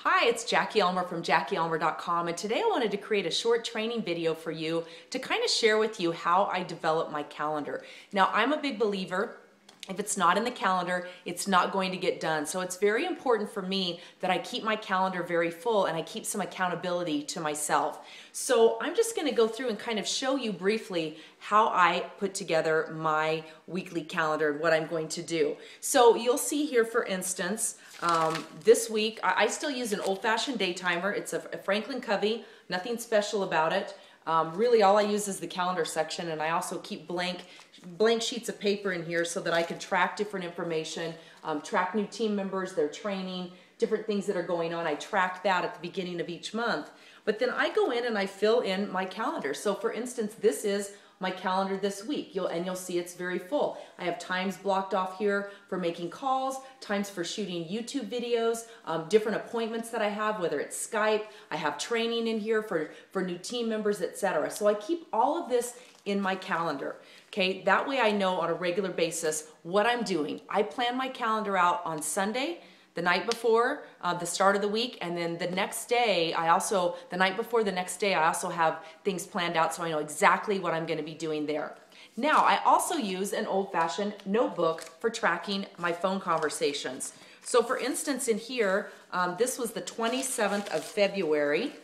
Hi, it's Jackie Ulmer from JackieUlmer.com, and today I wanted to create a short training video for you to kind of share with you how I develop my calendar. Now, I'm a big believer, if it's not in the calendar, it's not going to get done. So it's very important for me that I keep my calendar very full and I keep some accountability to myself. So I'm just going to go through and kind of show you briefly how I put together my weekly calendar and what I'm going to do. So you'll see here, for instance, this week I still use an old-fashioned day timer. It's a Franklin Covey, nothing special about it. Really all I use is the calendar section, and I also keep blank sheets of paper in here so that I can track different information, track new team members, their training, different things that are going on. I track that at the beginning of each month. But then I go in and I fill in my calendar. So for instance, this is my calendar this week. You'll see it's very full. I have times blocked off here for making calls, times for shooting YouTube videos, different appointments that I have, whether it's Skype. I have training in here for new team members, etc. So I keep all of this in my calendar. Okay, that way I know on a regular basis what I'm doing. I plan my calendar out on Sunday, the night before the start of the week, and then the next day, the night before the next day, I also have things planned out so I know exactly what I'm going to be doing there. Now, I also use an old-fashioned notebook for tracking my phone conversations. So for instance, in here, this was the 27th of February.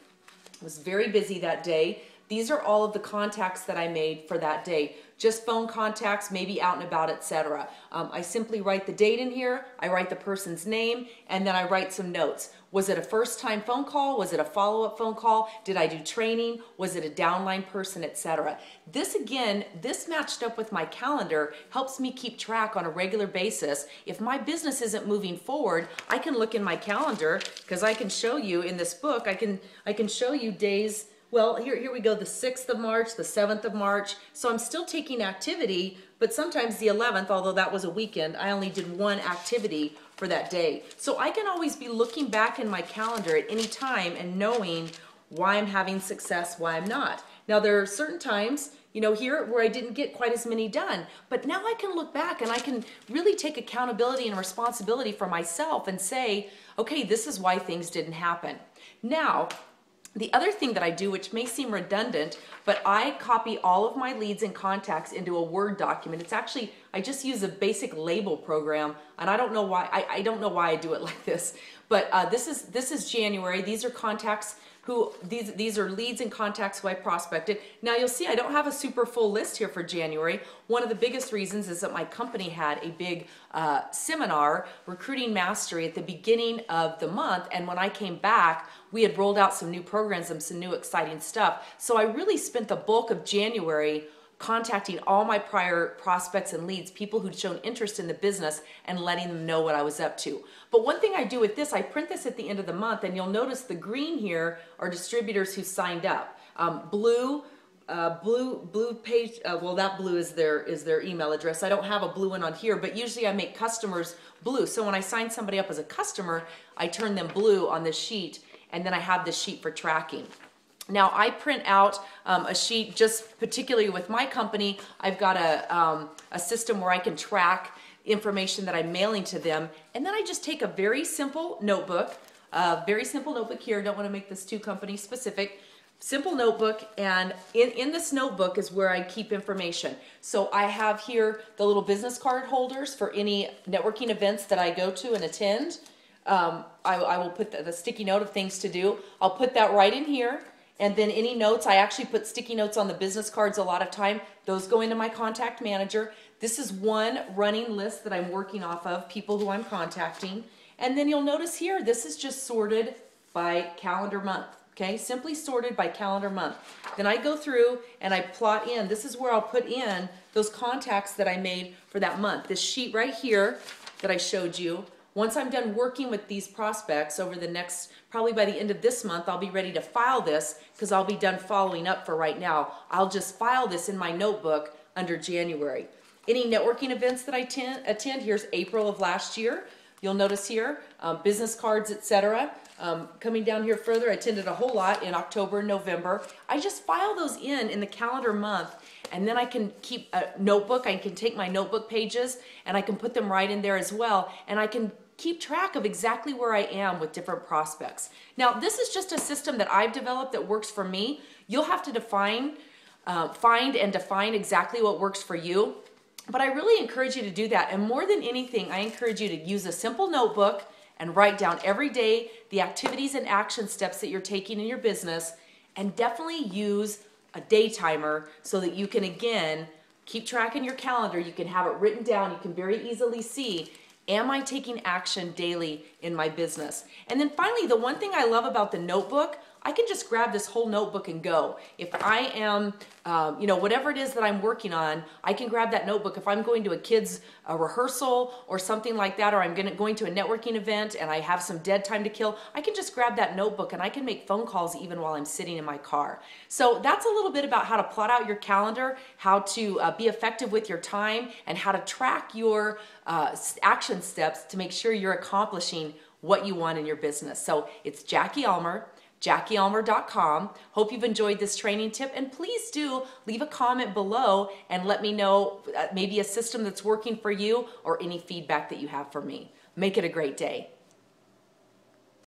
I was very busy that day. These are all of the contacts that I made for that day. Just phone contacts, maybe out and about, etc. I simply write the date in here, I write the person's name, and then I write some notes. Was it a first-time phone call? Was it a follow-up phone call? Did I do training? Was it a downline person, etc.? This again, this matched up with my calendar helps me keep track on a regular basis. If my business isn't moving forward, I can look in my calendar, because I can show you in this book, I can show you days. Well, here we go, the 6th of March, the 7th of March. So I'm still taking activity, but sometimes the 11th, although that was a weekend, I only did one activity for that day. So I can always be looking back in my calendar at any time and knowing why I'm having success, why I'm not. Now there are certain times, here where I didn't get quite as many done, but now I can look back and I can really take accountability and responsibility for myself and say, okay, this is why things didn't happen. Now, the other thing that I do, which may seem redundant, but I copy all of my leads and contacts into a Word document. It's actually, I just use a basic label program, and I don't know why I don't know why I do it like this. But this is January. These are contacts these are leads and contacts who I prospected. Now you'll see I don't have a super full list here for January. One of the biggest reasons is that my company had a big seminar, Recruiting Mastery, at the beginning of the month, and when I came back, we had rolled out some new programs and some new exciting stuff. So I really spent the bulk of January contacting all my prior prospects and leads, people who'd shown interest in the business, and letting them know what I was up to. But one thing I do with this, I print this at the end of the month, and you'll notice the green here are distributors who signed up. Blue page, well, that blue is their email address. I don't have a blue one on here, but usually I make customers blue. So when I sign somebody up as a customer, I turn them blue on this sheet, and then I have this sheet for tracking. Now I print out a sheet just particularly with my company. I've got a system where I can track information that I'm mailing to them, and then I just take a very simple notebook here. Don't want to make this too company specific. Simple notebook, and in this notebook is where I keep information. So I have here the little business card holders for any networking events that I go to and attend. I will put the sticky note of things to do. I'll put that right in here. And then any notes, I actually put sticky notes on the business cards a lot of time. Those go into my contact manager. This is one running list that I'm working off of, people who I'm contacting. And then you'll notice here, this is just sorted by calendar month. Okay, simply sorted by calendar month. Then I go through and I plot in. This is where I'll put in those contacts that I made for that month. This sheet right here that I showed you. Once I'm done working with these prospects over the next, probably by the end of this month, I'll be ready to file this because I'll be done following up for right now. I'll just file this in my notebook under January. Any networking events that I attend, here's April of last year. You'll notice here, business cards, etc. Coming down here further, I attended a whole lot in October and November. I just file those in the calendar month, and then I can keep a notebook. I can take my notebook pages and I can put them right in there as well, and I can keep track of exactly where I am with different prospects. Now, this is just a system that I've developed that works for me. You'll have to find and define exactly what works for you. But I really encourage you to do that. And more than anything, I encourage you to use a simple notebook and write down every day the activities and action steps that you're taking in your business, and definitely use a day timer so that you can, again, keep track in your calendar. You can have it written down. You can very easily see, am I taking action daily in my business? And then finally, the one thing I love about the notebook, I can just grab this whole notebook and go. If I am, whatever it is that I'm working on, I can grab that notebook. If I'm going to a kid's rehearsal or something like that, or I'm going to a networking event and I have some dead time to kill, I can just grab that notebook and I can make phone calls even while I'm sitting in my car. So that's a little bit about how to plot out your calendar, how to be effective with your time, and how to track your action steps to make sure you're accomplishing what you want in your business. So it's Jackie Ulmer, JackieUlmer.com. Hope you've enjoyed this training tip, and please do leave a comment below and let me know maybe a system that's working for you or any feedback that you have for me. Make it a great day.